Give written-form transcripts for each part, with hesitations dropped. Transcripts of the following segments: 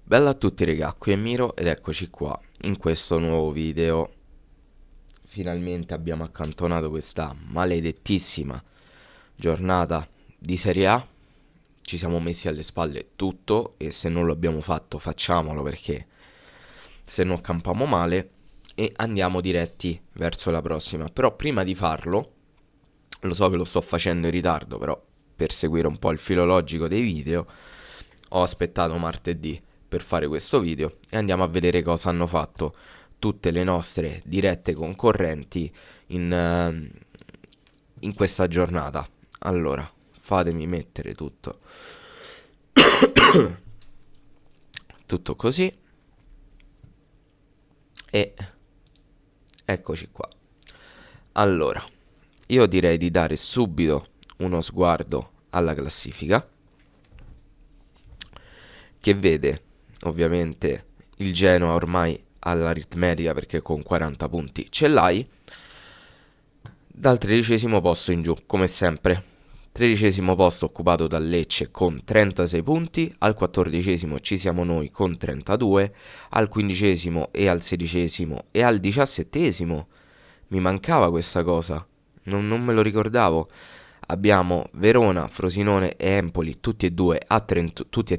Bella a tutti raga, qui è Miro ed eccoci qua in questo nuovo video. Finalmente abbiamo accantonato questa maledettissima giornata di Serie A. Ci siamo messi alle spalle tutto e se non lo abbiamo fatto facciamolo perché se no campiamo male e andiamo diretti verso la prossima. Però prima di farlo, lo so che lo sto facendo in ritardo, però per seguire un po' il filologico dei video ho aspettato martedì per fare questo video e andiamo a vedere cosa hanno fatto tutte le nostre dirette concorrenti in questa giornata. Allora, fatemi mettere tutto così e eccoci qua. Allora, io direi di dare subito uno sguardo alla classifica che vede ovviamente il Genoa ormai all'aritmetica perché con 40 punti ce l'hai, dal 13° posto in giù, come sempre. 13° posto occupato dal Lecce con 36 punti, al 14° ci siamo noi con 32, al 15° e al 16° e al 17° mi mancava questa cosa, non me lo ricordavo. Abbiamo Verona, Frosinone e Empoli, tutti e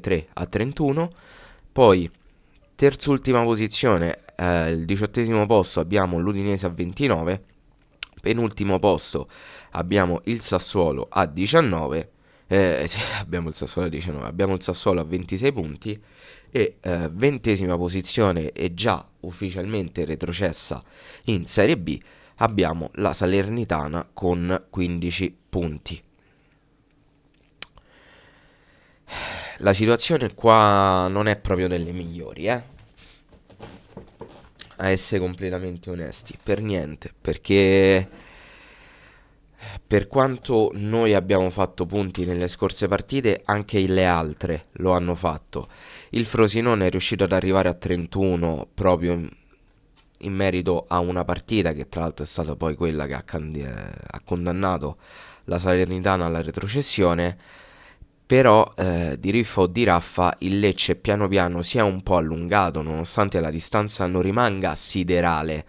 tre a 31. Poi, terzultima posizione, il 18° posto abbiamo l'Udinese a 29. Penultimo posto abbiamo il Sassuolo a 19. Sì, abbiamo il Sassuolo a 19, abbiamo il Sassuolo a 26 punti e 20ª posizione e già ufficialmente retrocessa in Serie B abbiamo la Salernitana con 15 punti. La situazione qua non è proprio delle migliori, a essere completamente onesti, per niente, perché per quanto noi abbiamo fatto punti nelle scorse partite, anche le altre lo hanno fatto. Il Frosinone è riuscito ad arrivare a 31 proprio in merito a una partita che tra l'altro è stata poi quella che ha condannato la Salernitana alla retrocessione. Però di riffa o di raffa il Lecce piano piano si è un po' allungato nonostante la distanza non rimanga siderale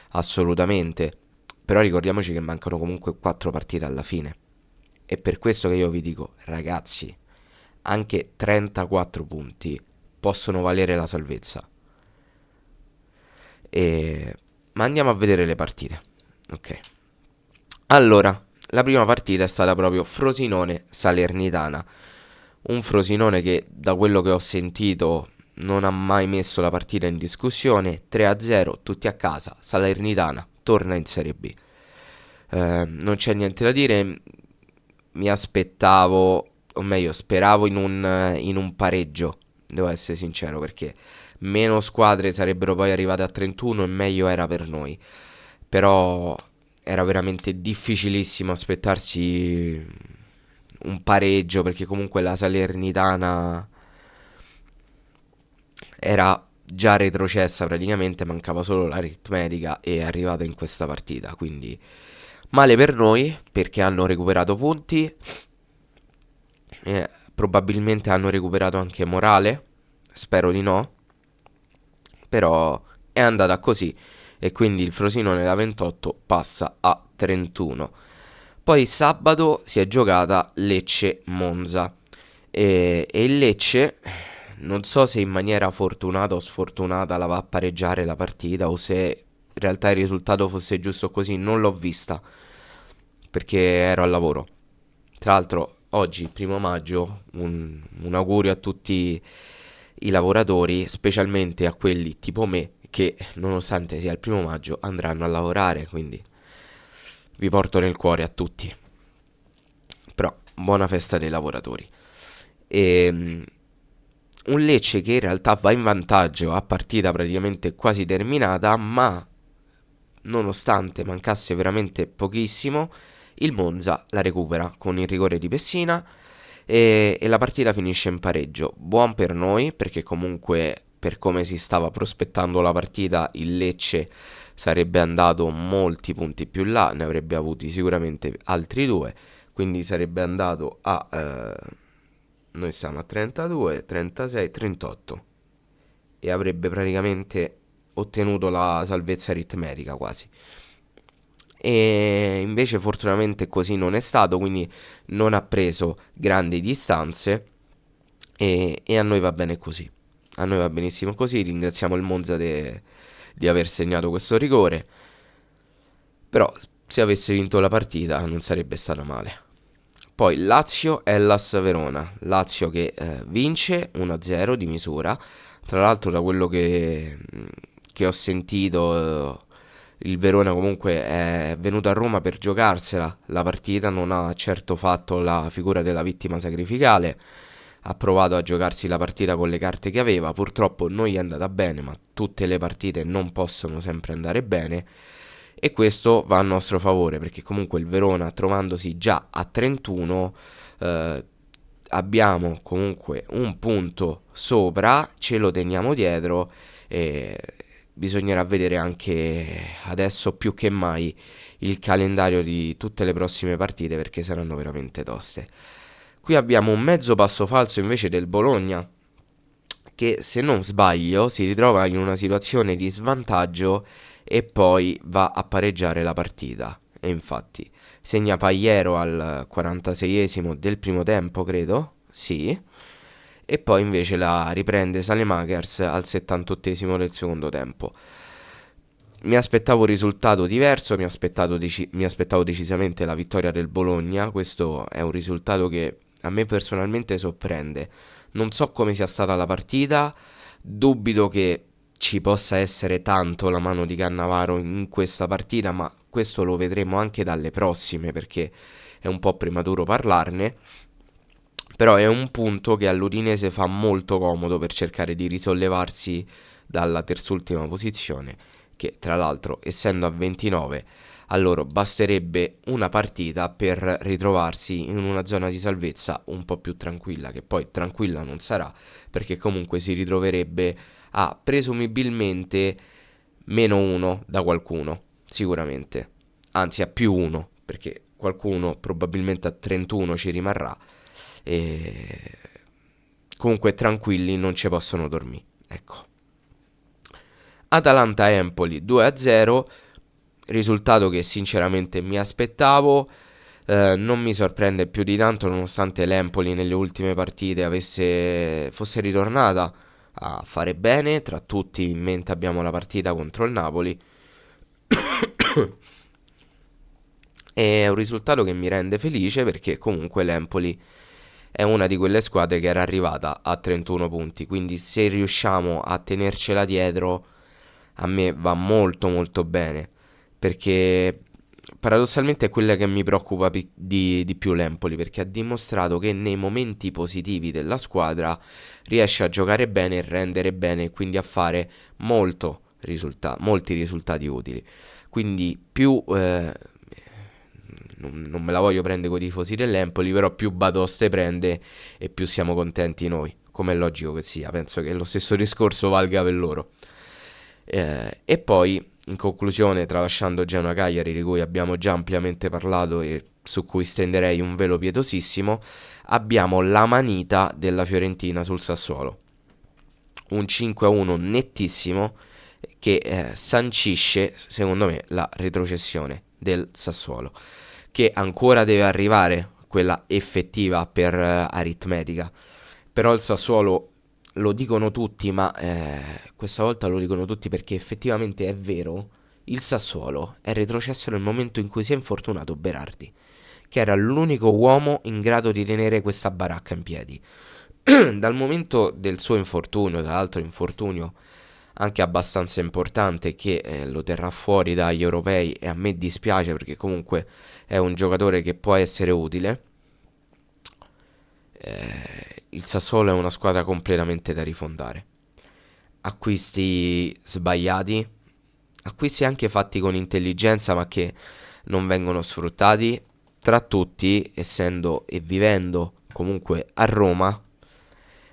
assolutamente. Però ricordiamoci che mancano comunque 4 partite alla fine. E per questo che io vi dico, ragazzi, anche 34 punti possono valere la salvezza. Ma andiamo a vedere le partite. Ok. Allora, la prima partita è stata proprio Frosinone-Salernitana. Un Frosinone che, da quello che ho sentito, non ha mai messo la partita in discussione. 3-0, tutti a casa. Salernitana torna in Serie B. Non c'è niente da dire. Mi aspettavo, o meglio, speravo in un pareggio. Devo essere sincero, perché meno squadre sarebbero poi arrivate a 31 e meglio era per noi. Però era veramente difficilissimo aspettarsi un pareggio perché comunque la Salernitana era già retrocessa praticamente, mancava solo l'aritmetica e è arrivata in questa partita, quindi male per noi perché hanno recuperato punti e probabilmente hanno recuperato anche morale, spero di no, però è andata così e quindi il Frosinone da 28 passa a 31. Poi sabato si è giocata Lecce-Monza e il Lecce, non so se in maniera fortunata o sfortunata la va a pareggiare la partita o se in realtà il risultato fosse giusto così, non l'ho vista perché ero al lavoro. Tra l'altro oggi, primo maggio, un augurio a tutti i lavoratori, specialmente a quelli tipo me che nonostante sia il primo maggio andranno a lavorare, quindi vi porto nel cuore a tutti. Però buona festa dei lavoratori. E un Lecce che in realtà va in vantaggio a partita praticamente quasi terminata, ma nonostante mancasse veramente pochissimo, il Monza la recupera con il rigore di Pessina e la partita finisce in pareggio. Buon per noi perché comunque per come si stava prospettando la partita il Lecce sarebbe andato molti punti più là, ne avrebbe avuti sicuramente altri due, quindi sarebbe andato a... noi siamo a 32, 36, 38. e avrebbe praticamente ottenuto la salvezza aritmetica quasi. E invece fortunatamente così non è stato, quindi non ha preso grandi distanze e a noi va bene così. A noi va benissimo così, ringraziamo il Monza di aver segnato questo rigore, però se avesse vinto la partita non sarebbe stata male. Poi Lazio-Hellas Verona, Lazio che vince 1-0 di misura, tra l'altro da quello che ho sentito il Verona comunque è venuto a Roma per giocarsela la partita, non ha certo fatto la figura della vittima sacrificale, ha provato a giocarsi la partita con le carte che aveva, purtroppo non gli è andata bene, ma tutte le partite non possono sempre andare bene e questo va a nostro favore perché comunque il Verona trovandosi già a 31 eh, abbiamo comunque un punto sopra, ce lo teniamo dietro e bisognerà vedere anche adesso più che mai il calendario di tutte le prossime partite perché saranno veramente toste. Qui abbiamo un mezzo passo falso invece del Bologna che se non sbaglio si ritrova in una situazione di svantaggio e poi va a pareggiare la partita. E infatti segna Pagliero al 46esimo del primo tempo, credo. Sì. E poi invece la riprende Salemakers al 78esimo del secondo tempo. Mi aspettavo un risultato diverso, mi aspettavo decisamente la vittoria del Bologna. Questo è un risultato che a me personalmente sorprende. Non so come sia stata la partita, dubito che ci possa essere tanto la mano di Cannavaro in questa partita, ma questo lo vedremo anche dalle prossime perché è un po' prematuro parlarne. Però è un punto che all'Udinese fa molto comodo per cercare di risollevarsi dalla terzultima posizione, che tra l'altro essendo a 29 a loro basterebbe una partita per ritrovarsi in una zona di salvezza un po' più tranquilla, che poi tranquilla non sarà, perché comunque si ritroverebbe a presumibilmente meno uno da qualcuno, sicuramente, anzi a più uno, perché qualcuno probabilmente a 31 ci rimarrà e comunque tranquilli non ci possono dormire, ecco. Atalanta-Empoli 2-0, risultato che sinceramente mi aspettavo, non mi sorprende più di tanto nonostante l'Empoli nelle ultime partite fosse ritornata a fare bene, tra tutti in mente abbiamo la partita contro il Napoli. È un risultato che mi rende felice perché comunque l'Empoli è una di quelle squadre che era arrivata a 31 punti, quindi se riusciamo a tenercela dietro a me va molto molto bene, perché paradossalmente è quella che mi preoccupa di più l'Empoli, perché ha dimostrato che nei momenti positivi della squadra riesce a giocare bene e rendere bene, e quindi a fare molti risultati utili. Quindi più non me la voglio prendere con i tifosi dell'Empoli, però più batoste prende e più siamo contenti noi, come è logico che sia. Penso che lo stesso discorso valga per loro. E poi, in conclusione, tralasciando Genoa Cagliari, di cui abbiamo già ampiamente parlato e su cui stenderei un velo pietosissimo, abbiamo la manita della Fiorentina sul Sassuolo. Un 5-1 nettissimo che sancisce, secondo me, la retrocessione del Sassuolo, che ancora deve arrivare quella effettiva per aritmetica. Però il Sassuolo lo dicono tutti, ma questa volta lo dicono tutti perché effettivamente è vero. Il Sassuolo è retrocesso nel momento in cui si è infortunato Berardi, che era l'unico uomo in grado di tenere questa baracca in piedi. Dal momento del suo infortunio, tra l'altro infortunio anche abbastanza importante che lo terrà fuori dagli europei e a me dispiace perché comunque è un giocatore che può essere utile. Il Sassuolo è una squadra completamente da rifondare. Acquisti sbagliati, acquisti anche fatti con intelligenza ma che non vengono sfruttati. Tra tutti, essendo e vivendo comunque a Roma,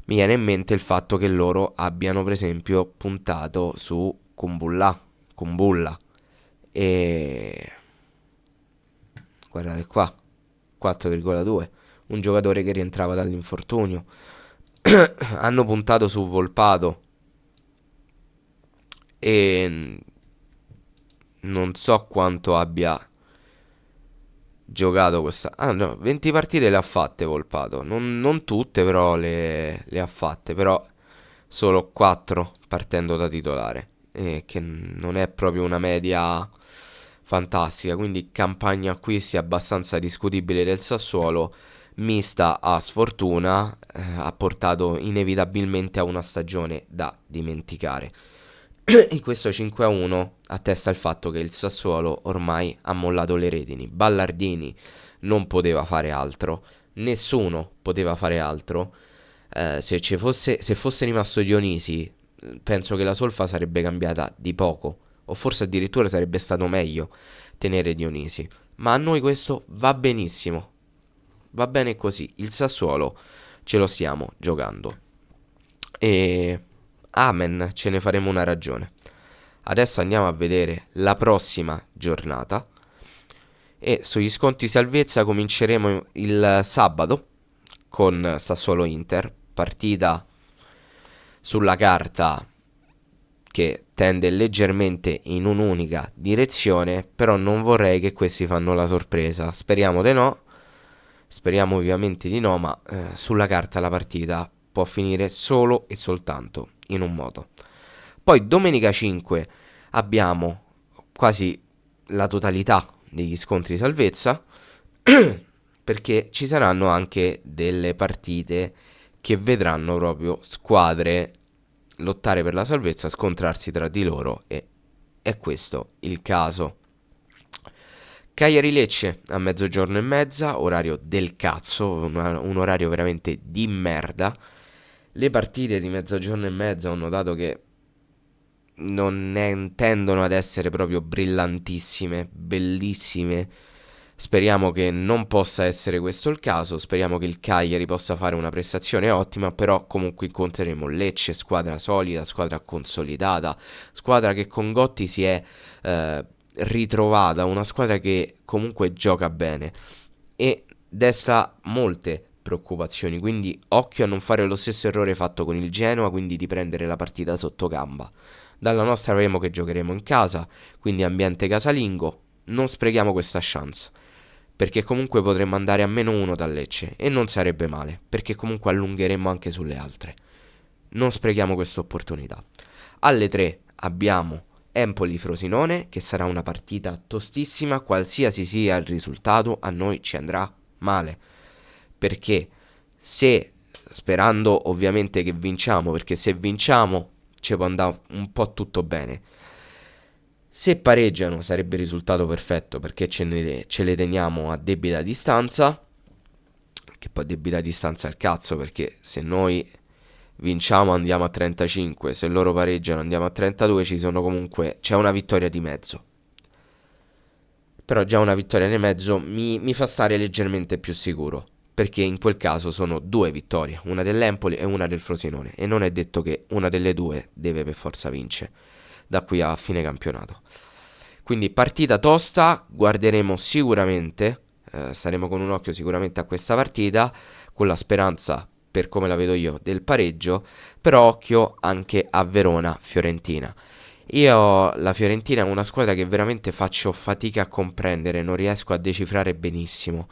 mi viene in mente il fatto che loro abbiano per esempio puntato su Kumbulla e guardate qua 4,2, un giocatore che rientrava dall'infortunio. Hanno puntato su Volpato e non so quanto abbia giocato questa. Ah no, 20 partite le ha fatte Volpato. Non tutte, però le ha fatte. Però solo 4 partendo da titolare. Che non è proprio una media fantastica. Quindi campagna acquisti abbastanza discutibile del Sassuolo. Mista a sfortuna, ha portato inevitabilmente a una stagione da dimenticare. In questo 5-1 attesta il fatto che il Sassuolo ormai ha mollato le redini. Ballardini non poteva fare altro, nessuno poteva fare altro. Se fosse rimasto Dionisi, penso che la solfa sarebbe cambiata di poco, o forse addirittura sarebbe stato meglio tenere Dionisi. Ma a noi questo va benissimo, va bene così. Il Sassuolo ce lo stiamo giocando. E amen, ce ne faremo una ragione. Adesso andiamo a vedere la prossima giornata e sugli sconti salvezza cominceremo il sabato con Sassuolo Inter, partita sulla carta che tende leggermente in un'unica direzione, però non vorrei che questi fanno la sorpresa. Speriamo di no, speriamo ovviamente di no, ma sulla carta la partita può finire solo e soltanto in un modo. Poi domenica 5 abbiamo quasi la totalità degli scontri di salvezza perché ci saranno anche delle partite che vedranno proprio squadre lottare per la salvezza, scontrarsi tra di loro e è questo il caso. Cagliari-Lecce a mezzogiorno e mezza, orario del cazzo, un orario veramente di merda. Le partite di mezzogiorno e mezza ho notato che tendono ad essere proprio brillantissime, bellissime. Speriamo che non possa essere questo il caso, speriamo che il Cagliari possa fare una prestazione ottima, però comunque incontreremo Lecce, squadra solida, squadra consolidata, squadra che con Gotti si è ritrovata, una squadra che comunque gioca bene e desta molte preoccupazioni, quindi occhio a non fare lo stesso errore fatto con il Genoa, quindi di prendere la partita sotto gamba. Dalla nostra avremo che giocheremo in casa, quindi ambiente casalingo, non sprechiamo questa chance, perché comunque potremmo andare a -1 da Lecce e non sarebbe male, perché comunque allungheremmo anche sulle altre. Non sprechiamo questa opportunità. Alle 3 abbiamo Empoli-Frosinone, che sarà una partita tostissima, qualsiasi sia il risultato, a noi ci andrà male, perché se, sperando ovviamente che vinciamo, perché se vinciamo ci può andare un po' tutto bene. Se pareggiano sarebbe il risultato perfetto perché ce le teniamo a debita distanza, che poi debita distanza al cazzo perché se noi vinciamo andiamo a 35, se loro pareggiano andiamo a 32, c'è una vittoria di mezzo. Però già una vittoria di mezzo mi fa stare leggermente più sicuro, perché in quel caso sono due vittorie, una dell'Empoli e una del Frosinone, e non è detto che una delle due deve per forza vincere da qui a fine campionato. Quindi partita tosta, guarderemo sicuramente, staremo con un occhio sicuramente a questa partita, con la speranza, per come la vedo io, del pareggio, però occhio anche a Verona-Fiorentina. Io la Fiorentina è una squadra che veramente faccio fatica a comprendere, non riesco a decifrare benissimo,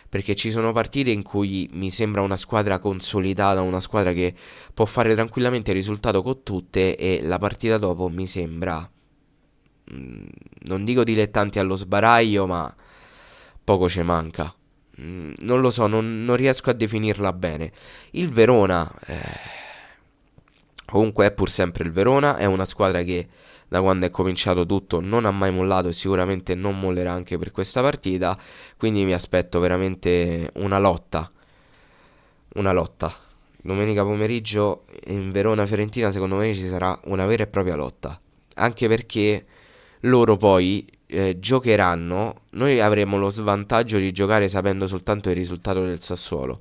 perché ci sono partite in cui mi sembra una squadra consolidata, una squadra che può fare tranquillamente il risultato con tutte e la partita dopo mi sembra, non dico dilettanti allo sbaraglio, ma poco ci manca. Non lo so, non riesco a definirla bene. Il Verona, comunque è pur sempre il Verona, è una squadra che da quando è cominciato tutto non ha mai mollato e sicuramente non mollerà anche per questa partita, quindi mi aspetto veramente una lotta, una lotta. Domenica pomeriggio in Verona-Fiorentina secondo me ci sarà una vera e propria lotta, anche perché loro poi giocheranno, noi avremo lo svantaggio di giocare sapendo soltanto il risultato del Sassuolo.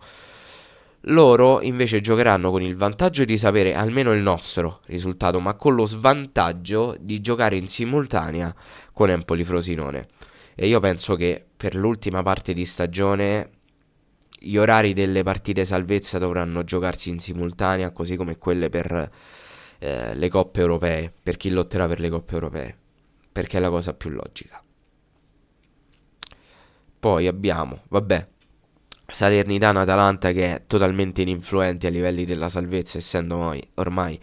Loro invece giocheranno con il vantaggio di sapere almeno il nostro risultato, ma con lo svantaggio di giocare in simultanea con Empoli-Frosinone. E io penso che per l'ultima parte di stagione gli orari delle partite salvezza dovranno giocarsi in simultanea, così come quelle per le coppe europee, per chi lotterà per le coppe europee, perché è la cosa più logica. Poi abbiamo, vabbè, Salernitana-Atalanta che è totalmente ininfluente a livelli della salvezza, essendo ormai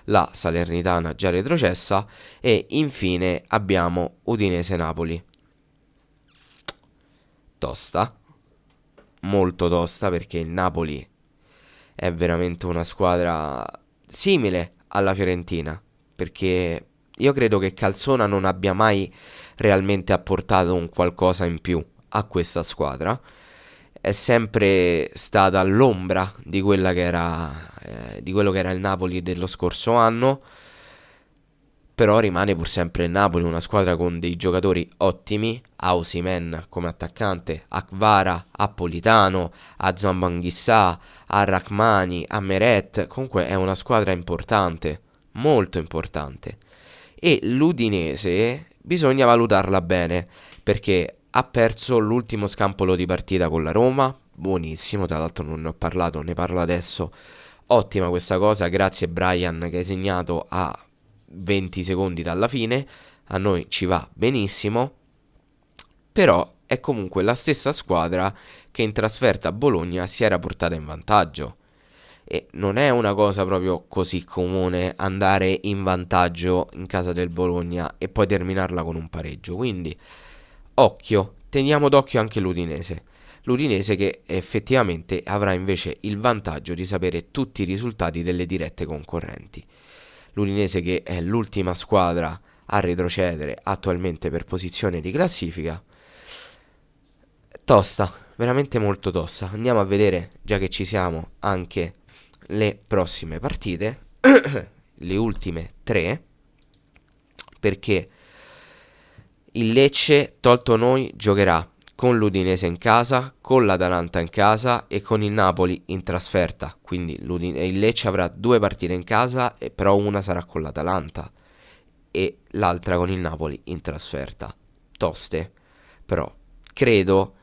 la Salernitana già retrocessa. E infine abbiamo Udinese-Napoli. Tosta, molto tosta, perché il Napoli è veramente una squadra simile alla Fiorentina, perché io credo che Calzona non abbia mai realmente apportato un qualcosa in più a questa squadra. È sempre stata all'ombra di quella che era, di quello che era il Napoli dello scorso anno. Però rimane pur sempre il Napoli, una squadra con dei giocatori ottimi, a Osimhen come attaccante, a Kvara, a Politano, a Zambanghissà, a Rachmani, a Meret. Comunque è una squadra importante, molto importante. E l'Udinese bisogna valutarla bene, perché ha perso l'ultimo scampolo di partita con la Roma, buonissimo, tra l'altro non ne ho parlato, ne parlo adesso. Ottima questa cosa, grazie Brian che hai segnato a 20 secondi dalla fine, a noi ci va benissimo, però è comunque la stessa squadra che in trasferta a Bologna si era portata in vantaggio. E non è una cosa proprio così comune andare in vantaggio in casa del Bologna e poi terminarla con un pareggio. Quindi, occhio, teniamo d'occhio anche l'Udinese. L'Udinese che effettivamente avrà invece il vantaggio di sapere tutti i risultati delle dirette concorrenti. L'Udinese che è l'ultima squadra a retrocedere attualmente per posizione di classifica. Tosta, veramente molto tosta. Andiamo a vedere, già che ci siamo, anche le prossime partite, le ultime tre, perché il Lecce, tolto noi, giocherà con l'Udinese in casa, con l'Atalanta in casa e con il Napoli in trasferta. Quindi il Lecce avrà due partite in casa, però una sarà con l'Atalanta e l'altra con il Napoli in trasferta. Toste, però credo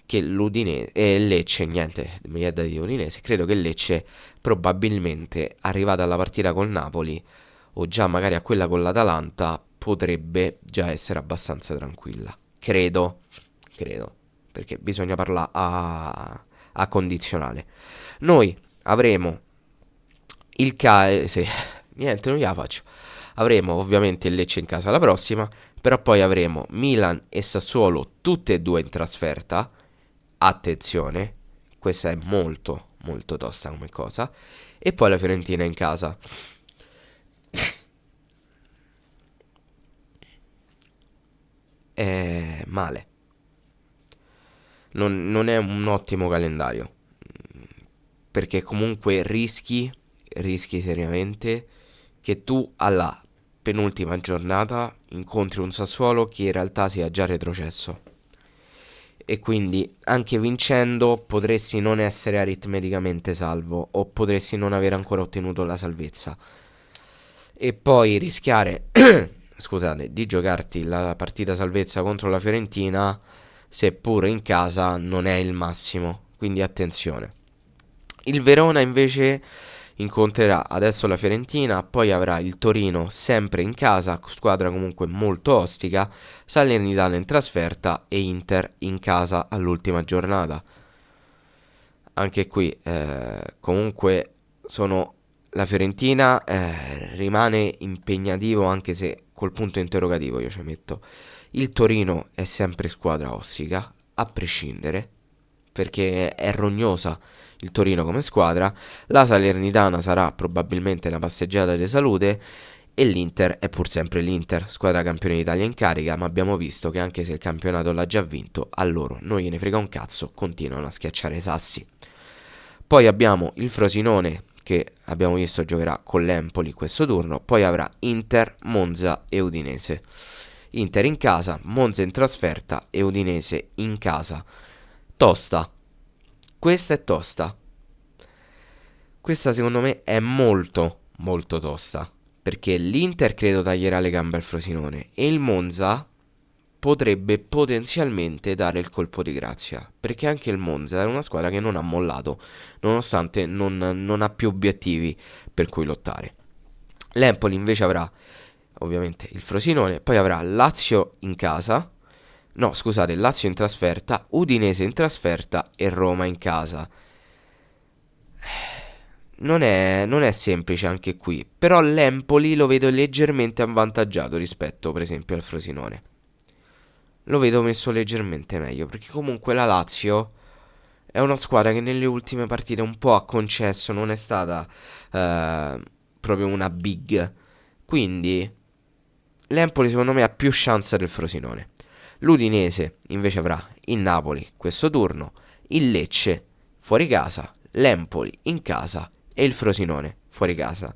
che l'Udinese e il Lecce, niente, mi è da dire Udinese, credo che il Lecce probabilmente arrivata alla partita col Napoli o già magari a quella con l'Atalanta potrebbe già essere abbastanza tranquilla. Credo, perché bisogna parlare a condizionale. Noi avremo il CAE, sì, niente, non gliela faccio. Avremo ovviamente il Lecce in casa la prossima, però poi avremo Milan e Sassuolo tutte e due in trasferta. Attenzione, questa è molto molto tosta come cosa. E poi la Fiorentina in casa. È male. Non è un ottimo calendario. Perché comunque rischi seriamente che tu alla penultima giornata incontri un Sassuolo che in realtà sia già retrocesso. E quindi anche vincendo potresti non essere aritmeticamente salvo o potresti non aver ancora ottenuto la salvezza. E poi rischiare, scusate, di giocarti la partita salvezza contro la Fiorentina, seppure in casa, non è il massimo. Quindi attenzione. Il Verona invece incontrerà adesso la Fiorentina, poi avrà il Torino sempre in casa, squadra comunque molto ostica, Salernitana in trasferta e Inter in casa all'ultima giornata. Anche qui comunque sono la Fiorentina rimane impegnativo anche se col punto interrogativo io ci metto. Il Torino è sempre squadra ostica, a prescindere, perché è rognosa il Torino come squadra. La Salernitana sarà probabilmente una passeggiata di salute e l'Inter è pur sempre l'Inter, squadra campione d'Italia in carica, ma abbiamo visto che anche se il campionato l'ha già vinto, a loro non gliene frega un cazzo, continuano a schiacciare i sassi. Poi abbiamo il Frosinone che abbiamo visto giocherà con l'Empoli questo turno, poi avrà Inter, Monza e Udinese. Inter in casa, Monza in trasferta e Udinese in casa. Tosta. Questa è tosta. Questa secondo me è molto molto tosta. Perché l'Inter credo taglierà le gambe al Frosinone e il Monza potrebbe potenzialmente dare il colpo di grazia. Perché anche il Monza è una squadra che non ha mollato, nonostante non ha più obiettivi per cui lottare. L'Empoli invece avrà ovviamente il Frosinone, poi avrà Lazio in casa, no scusate, Lazio in trasferta, Udinese in trasferta e Roma in casa. Non è semplice anche qui, però l'Empoli lo vedo leggermente avvantaggiato rispetto per esempio al Frosinone. Lo vedo messo leggermente meglio, perché comunque la Lazio è una squadra che nelle ultime partite un po' ha concesso, non è stata eh, proprio una big. Quindi l'Empoli secondo me ha più chance del Frosinone. L'Udinese invece avrà il Napoli questo turno, il Lecce fuori casa, l'Empoli in casa e il Frosinone fuori casa.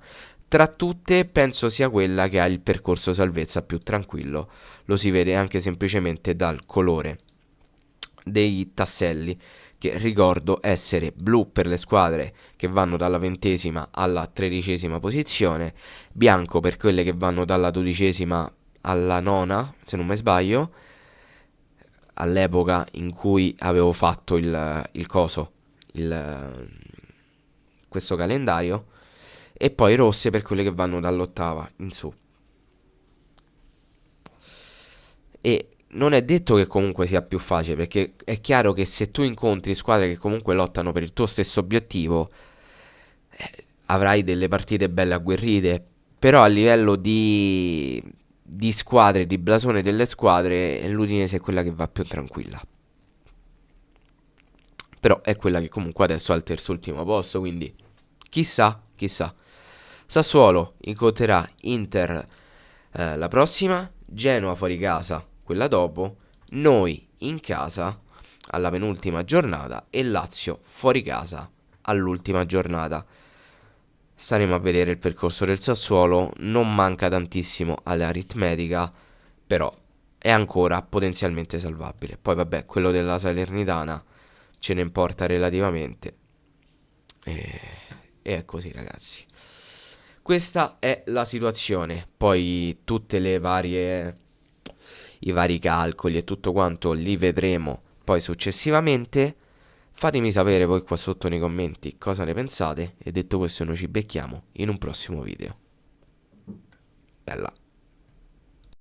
Tra tutte penso sia quella che ha il percorso salvezza più tranquillo, lo si vede anche semplicemente dal colore dei tasselli, che ricordo essere blu per le squadre che vanno dalla 20ª alla 13ª posizione, bianco per quelle che vanno dalla 12ª alla nona, se non mi sbaglio, all'epoca in cui avevo fatto il coso, il, questo calendario, e poi rosse per quelle che vanno dall'8ª in su. E non è detto che comunque sia più facile, perché è chiaro che se tu incontri squadre che comunque lottano per il tuo stesso obiettivo, avrai delle partite belle agguerrite. Però a livello di squadre, di blasone delle squadre, l'Udinese è quella che va più tranquilla. Però è quella che comunque adesso ha il terzo ultimo posto, quindi chissà, chissà. Sassuolo incontrerà Inter la prossima, Genoa fuori casa quella dopo, noi in casa alla penultima giornata e Lazio fuori casa all'ultima giornata. Staremo a vedere il percorso del Sassuolo, non manca tantissimo all'aritmetica, però è ancora potenzialmente salvabile. Poi vabbè, quello della Salernitana ce ne importa relativamente. E, e è così, ragazzi. Questa è la situazione. Poi tutte le varie i vari calcoli e tutto quanto li vedremo poi successivamente. Fatemi sapere voi qua sotto nei commenti cosa ne pensate e detto questo noi ci becchiamo in un prossimo video. Bella.